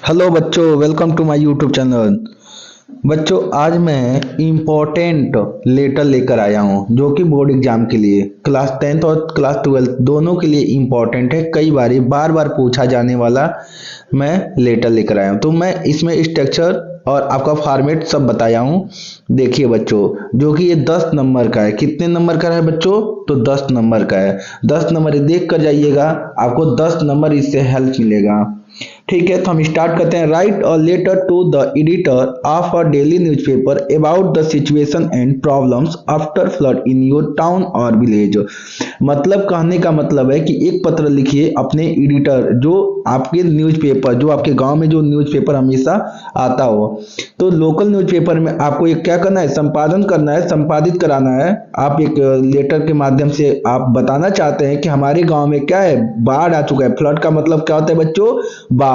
Hello बच्चों, welcome to my YouTube channel. बच्चों, आज मैं इम्पोर्टेंट लेटर लेकर आया हूँ जो कि बोर्ड एग्जाम के लिए क्लास 10th और क्लास 12th दोनों के लिए इम्पोर्टेंट है। कई बार बार पूछा जाने वाला मैं लेटर लेकर आया हूँ। तो मैं इसमें स्ट्रक्चर और आपका फॉर्मेट सब बताया हूँ। देखिए बच्चों, जो कि ये 10 नंबर का है। कितने नंबर का है बच्चों? तो 10 नंबर का है। 10 नंबर देख कर जाइएगा, आपको 10 नंबर इससे हेल्प मिलेगा। ठीक है, तो हम स्टार्ट करते हैं। Write a letter to the editor of a daily newspaper about the situation and problems after flood in your town और विलेज। मतलब कहने का मतलब है कि एक पत्र लिखिए अपने एडिटर, जो आपके न्यूज़पेपर, जो आपके गांव में जो न्यूज़पेपर हमेशा आता हो। तो लोकल न्यूज़पेपर में आपको ये क्या करना है? संपादन करना है, संपादित कराना है। आप एक लेटर के माध्यम से आप बताना चाहते हैं कि हमारे गांव में क्या है, बाढ़ आ चुका है। फ्लड का मतलब क्या होता है बच्चों? बाढ़।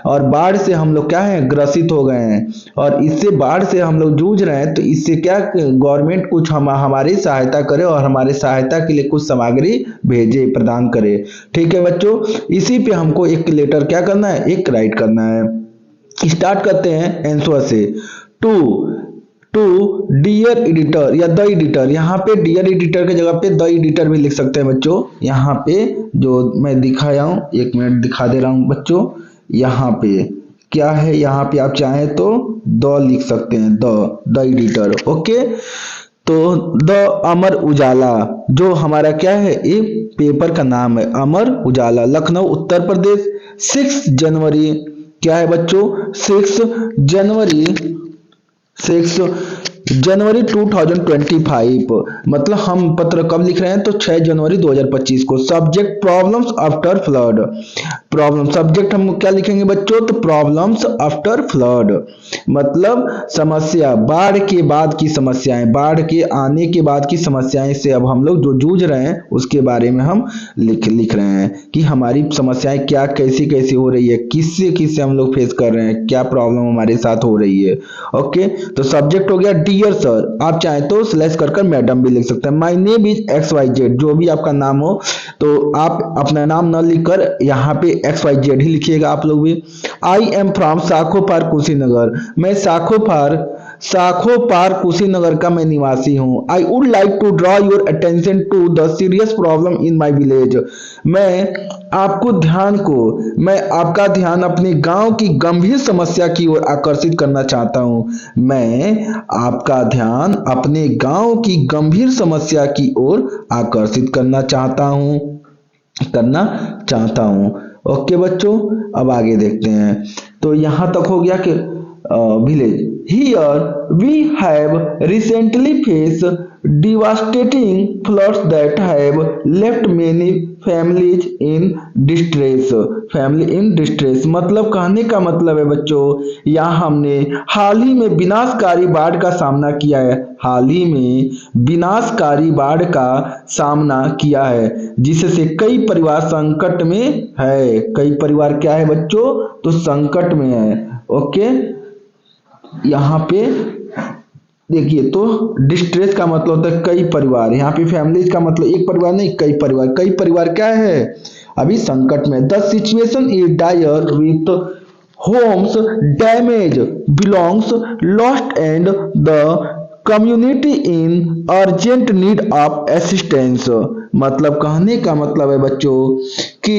और बाढ़ से हम लोग क्या है, ग्रसित हो गए हैं और इससे बाढ़ से हम लोग जूझ रहे हैं। तो इससे क्या गवर्नमेंट कुछ हमारी सहायता करे और हमारे सहायता के लिए कुछ सामग्री भेजे, प्रदान करे। ठीक है बच्चों, इसी पे हमको एक लेटर क्या करना है, एक राइट करना है। स्टार्ट करते हैं आंसर से। टू टू डियर एडिटर या द एडिटर। यहाँ पे डियर एडिटर की जगह पे द एडिटर भी लिख सकते हैं बच्चों। यहाँ पे जो मैं दिखाया हूँ, एक मिनट दिखा दे रहा हूँ बच्चों। यहाँ पे क्या है, यहाँ पे आप चाहें तो द लिख सकते हैं, द एडिटर। ओके, तो द अमर उजाला, जो हमारा क्या है, ये पेपर का नाम है, अमर उजाला, लखनऊ उत्तर प्रदेश। 6 जनवरी, क्या है बच्चों? 6 जनवरी, 6 जनवरी 2025। मतलब हम पत्र कब लिख रहे हैं? तो 6 जनवरी 2025 को। Subject problems after flood. Problem subject हम क्या लिखेंगे बच्चों? तो प्रॉब्लम्स आफ्टर फ्लड, मतलब समस्या, बाढ़ के बाद की समस्याएं, बाढ़ के आने के बाद की समस्याएं से अब हम लोग जो जूझ रहे हैं उसके बारे में हम लिख रहे हैं कि हमारी समस्याएं क्या, कैसी कैसी हो रही है, किससे किससे हम लोग फेस कर रहे हैं, क्या प्रॉब्लम हमारे साथ हो रही है। ओके, तो सब्जेक्ट हो गया डियर सर। आप चाहें तो स्लैश कर मैडम भी लिख सकते हैं। माय नेम इज XYZ, जो भी आपका नाम हो, तो आप अपना नाम न लिखकर यहाँ पे XYZ ही लिखिएगा आप लोग भी। I am from Sakhopar Kushinagar. मैं साखो पार कुशीनगर का मैं निवासी हूँ। I would like to draw your attention to the serious problem in my village. मैं आपका ध्यान अपने गांव की गंभीर समस्या की ओर आकर्षित करना चाहता हूं। मैं आपका ध्यान अपने गांव की गंभीर समस्या की ओर आकर्षित करना चाहता हूं। ओके बच्चों, अब आगे देखते हैं। तो यहां तक हो गया कि village. Here we have recently face devastating floods that have left many families in distress। मतलब कहने का मतलब है बच्चों, यहाँ हमने हाल ही में विनाशकारी बाढ़ का सामना किया है। हाल ही में विनाशकारी बाढ़ का सामना किया है, जिससे कई परिवार संकट में है। कई परिवार क्या है बच्चों? तो संकट में है। ओके, यहाँ पे देखिए, तो डिस्ट्रेस का मतलब होता है कई परिवार। यहाँ पे फैमिलीज का मतलब एक परिवार नहीं, कई परिवार। कई परिवार क्या है? अभी संकट में। The situation is dire with homes damage, belongings lost and the community in urgent need of assistance. मतलब कहने का मतलब है बच्चों कि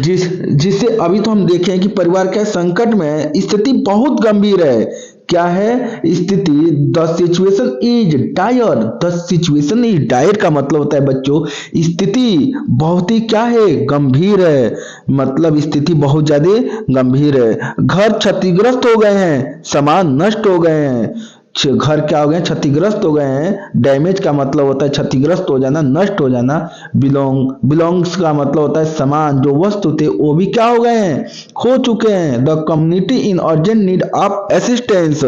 जिससे अभी तो हम देखें कि परिवार क्या संकट में है, स्थिति बहुत गंभीर है। क्या है स्थिति? The situation is dire. The situation is dire का मतलब होता है बच्चों, स्थिति बहुत ही क्या है, गंभीर है। मतलब स्थिति बहुत ज्यादा गंभीर है। घर क्षतिग्रस्त हो गए हैं, सामान नष्ट हो गए हैं। घर क्या हो गए? क्षतिग्रस्त हो गए हैं। डैमेज का मतलब होता है क्षतिग्रस्त हो जाना, नष्ट हो जाना। बिलोंग्स का मतलब होता है सामान, जो वस्तु थे वो भी क्या हो गए हैं, खो चुके हैं। The community in urgent need of assistance,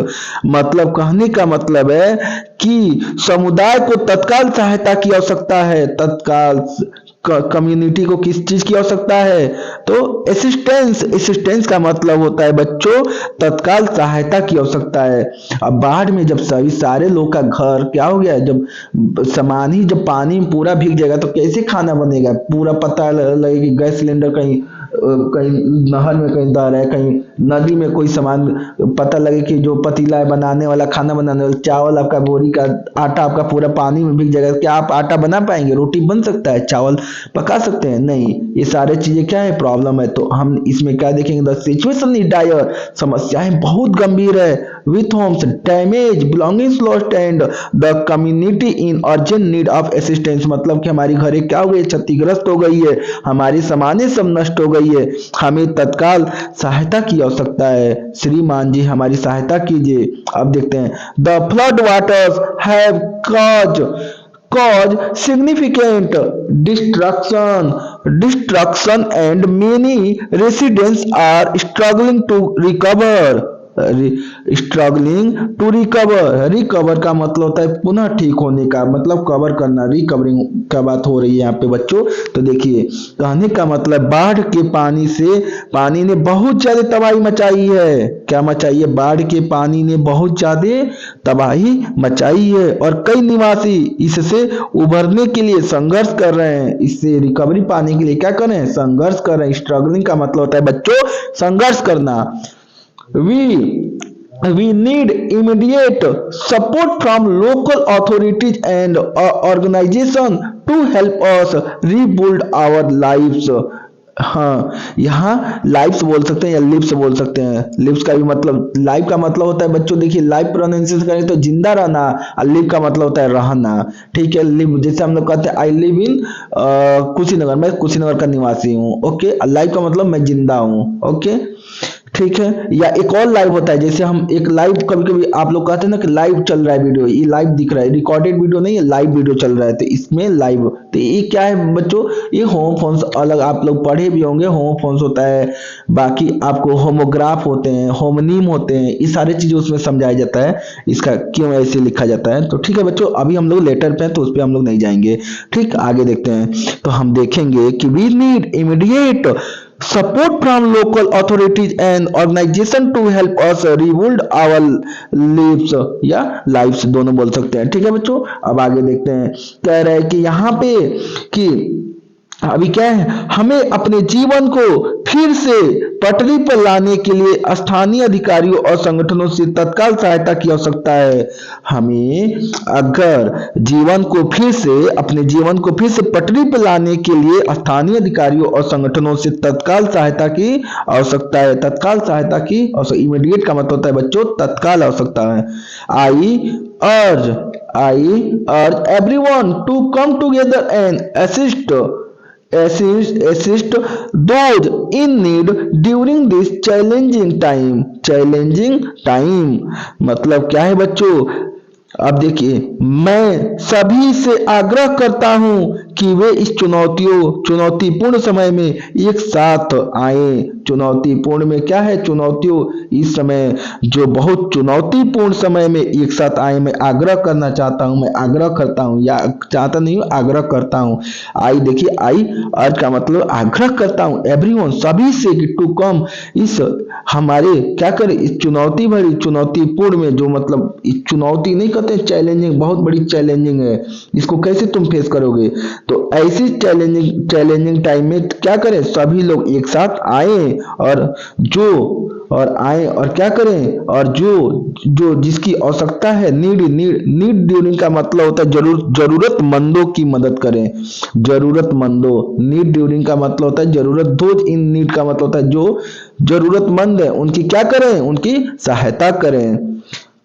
मतलब कहने का मतलब है कि समुदाय को तत्काल सहायता की आवश्यकता है। तत्काल कम्युनिटी को किस चीज की आवश्यकता है? तो असिस्टेंस का मतलब होता है बच्चों तत्काल सहायता की आवश्यकता है। अब बाढ़ में जब सभी सारे लोग का घर क्या हो गया, जब सामान ही जब पानी में पूरा भीग जाएगा तो कैसे खाना बनेगा? पूरा पता लगेगा कि गैस सिलेंडर कहीं कहीं नहर में कहीं तैर रहा है, कहीं नदी में कोई सामान पता लगे कि जो पतीला है बनाने वाला, खाना बनाने वाला, चावल आपका बोरी का आटा आपका पूरा पानी में भीग जाएगा, क्या आप आटा बना पाएंगे? रोटी बन सकता है? चावल पका सकते हैं? नहीं। ये सारे चीजें क्या है, प्रॉब्लम है। तो हम इसमें क्या देखेंगे, द सिचुएशन इज डायर, समस्याएं बहुत गंभीर है, with homes damage, belongings lost and the community in urgent need of assistance, मतलब कि हमारी घरें क्या हो गई, क्षतिग्रस्त हो गई है, हमारी सामानें सब नष्ट हो गई है, हमें तत्काल सहायता की आवश्यकता है, श्रीमान जी हमारी सहायता कीजिए। अब देखते हैं, the flood waters have cause significant destruction and many residents are struggling to recover। Recover का मतलब होता है पुनः ठीक होने का, मतलब कवर करना, रिकवरिंग का बात हो रही है यहाँ पे बच्चों। तो देखिए कहने का मतलब बाढ़ के पानी से, पानी ने बहुत ज्यादा तबाही मचाई है। क्या मचाई है? बाढ़ के पानी ने बहुत ज्यादा तबाही मचाई है और कई निवासी इससे उभरने के लिए संघर्ष कर रहे हैं। इससे रिकवरी पाने के लिए क्या कर रहे हैं? संघर्ष कर रहे हैं। स्ट्रगलिंग का मतलब होता है बच्चों संघर्ष करना। We need immediate support from local authorities and organization to help us rebuild our lives। हाँ, यहाँ लाइफ्स बोल सकते हैं या लिव्स बोल सकते हैं। लिव्स का भी मतलब, लाइफ का मतलब होता है बच्चों देखिए, लाइफ प्रोनाउंसिएशन करें तो जिंदा रहना, और लिव का मतलब होता है रहना। ठीक है, लिव जैसे हम लोग कहते हैं आई लिव इन कुशीनगर, मैं कुशीनगर का निवासी हूँ। ओके, लाइफ का मतलब मैं जिंदा हूँ। ओके, ठीक है। या एक और लाइव होता है, जैसे हम एक लाइव, कभी कभी आप लोग कहते हैं ना कि लाइव चल रहा है वीडियो, ये लाइव दिख रहा है, रिकॉर्डेड वीडियो नहीं है, लाइव वीडियो चल रहा है, तो इसमें लाइव, तो ये क्या है बच्चों, ये होमोफोन्स अलग आप लोग पढ़े भी होंगे। होमोफोन्स होता है, बाकी आपको होमोग्राफ होते हैं, होमोनीम होते हैं, ये सारी चीजें उसमें समझाया जाता है, इसका क्यों ऐसे लिखा जाता है। तो ठीक है बच्चों, अभी हम लोग लेटर पे हैं तो उस पर हम लोग नहीं जाएंगे। ठीक, आगे देखते हैं। तो हम देखेंगे कि we need immediate support from local authorities and organization to help us rebuild our lives, या lives दोनों बोल सकते हैं। ठीक है बच्चों, अब आगे देखते हैं। कह रहे हैं कि यहाँ पे कि अभी क्या है, हमें अपने जीवन को फिर से पटरी पर लाने के लिए स्थानीय अधिकारियों और संगठनों से तत्काल सहायता की आवश्यकता है। हमें अगर जीवन को फिर से, अपने जीवन को फिर से पटरी पर लाने के लिए स्थानीय अधिकारियों और संगठनों से तत्काल सहायता की आवश्यकता है। तत्काल सहायता की, और इमीडिएट का मतलब होता है बच्चों तत्काल आवश्यकता है। I urge everyone to come together and assist those in need during this challenging time। मतलब क्या है बच्चों, अब देखिए, मैं सभी से आग्रह करता हूं कि वे इस चुनौतीपूर्ण समय में एक साथ आए। चुनौतीपूर्ण में क्या है, चुनौतियों, इस समय जो बहुत चुनौतीपूर्ण समय में एक साथ आए। मैं आग्रह करना चाहता हूं, मैं आग्रह करता हूं, या चाहता नहीं हूं, आग्रह करता हूं। आई देखिए, आई अर्ज का मतलब आग्रह करता हूं, एवरीवन सभी से, कि टू कम, इस हमारे क्या करें, इस चुनौती भरी, चुनौतीपूर्ण में, जो मतलब इस चुनौती नहीं कहते, चैलेंजिंग, बहुत बड़ी चैलेंजिंग है, इसको कैसे तुम फेस करोगे। तो ऐसी चैलेंजिंग टाइम में क्या करें, सभी लोग एक साथ आए और क्या करें, और जो जिसकी आवश्यकता है, नीड ड्यूरिंग का मतलब होता है जरूरतमंदों की मदद करें। जरूरतमंदों, नीड ड्यूरिंग का मतलब होता है जरूरत, दोज इन नीड का मतलब होता है जो जरूरतमंद है उनकी क्या करें, उनकी सहायता करें।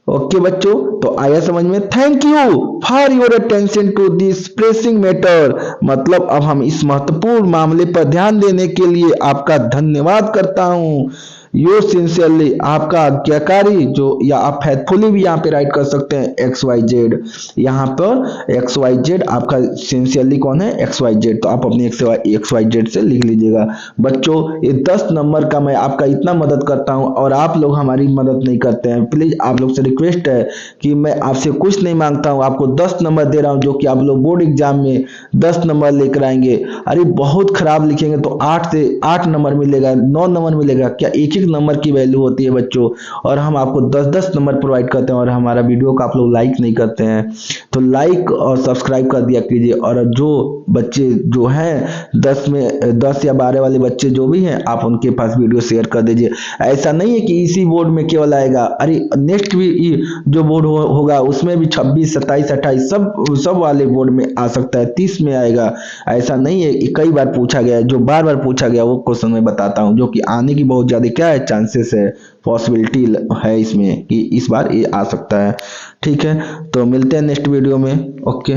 ओके बच्चों, तो आया समझ में। Thank you for your attention to this pressing matter, मतलब अब हम इस महत्वपूर्ण मामले पर ध्यान देने के लिए आपका धन्यवाद करता हूं। योर सिंसियरली, आपका आज्ञाकारी, जो, या आप फैथफुली भी यहाँ पे राइट कर सकते हैं, XYZ। यहाँ पर XYZ आपका सिंसियरली कौन है, XYZ, तो आप अपनी XYZ से लिख लीजिएगा। बच्चों ये 10 नंबर का मैं आपका इतना मदद करता हूँ और आप लोग हमारी मदद नहीं करते हैं। प्लीज आप लोग से रिक्वेस्ट है कि मैं आपसे कुछ नहीं मांगता हूँ, आपको 10 नंबर दे रहा हूँ, जो कि आप लोग बोर्ड एग्जाम में 10 नंबर लेकर आएंगे। अरे बहुत खराब लिखेंगे तो 8 से 8 नंबर मिलेगा, 9 नंबर मिलेगा, क्या एक नंबर की वैल्यू होती है बच्चों, और हम आपको 10-10 नंबर प्रोवाइड करते हैं और हमारा वीडियो को आप लोग लाइक नहीं करते हैं। तो लाइक और सब्सक्राइब कर दिया कीजिए। और जो बच्चे जो हैं 10 या 12 वाले बच्चे जो भी हैं, आप उनके पास वीडियो शेयर कर दीजिए। ऐसा नहीं है कि इसी बोर्ड में केवल आएगा, अरे नेक्स्ट भी जो बोर्ड होगा उसमें भी 26, 27, 28 सब वाले बोर्ड में आ सकता है, 30 में आएगा। ऐसा नहीं है, कई बार पूछा गया, जो बार बार पूछा गया वो क्वेश्चन मैं बताता हूँ, जो कि आने की बहुत ज्यादा क्या है चांसेस है, पॉसिबिलिटी है इसमें कि इस बार ये आ सकता है। ठीक है, तो मिलते हैं नेक्स्ट वीडियो में। ओके।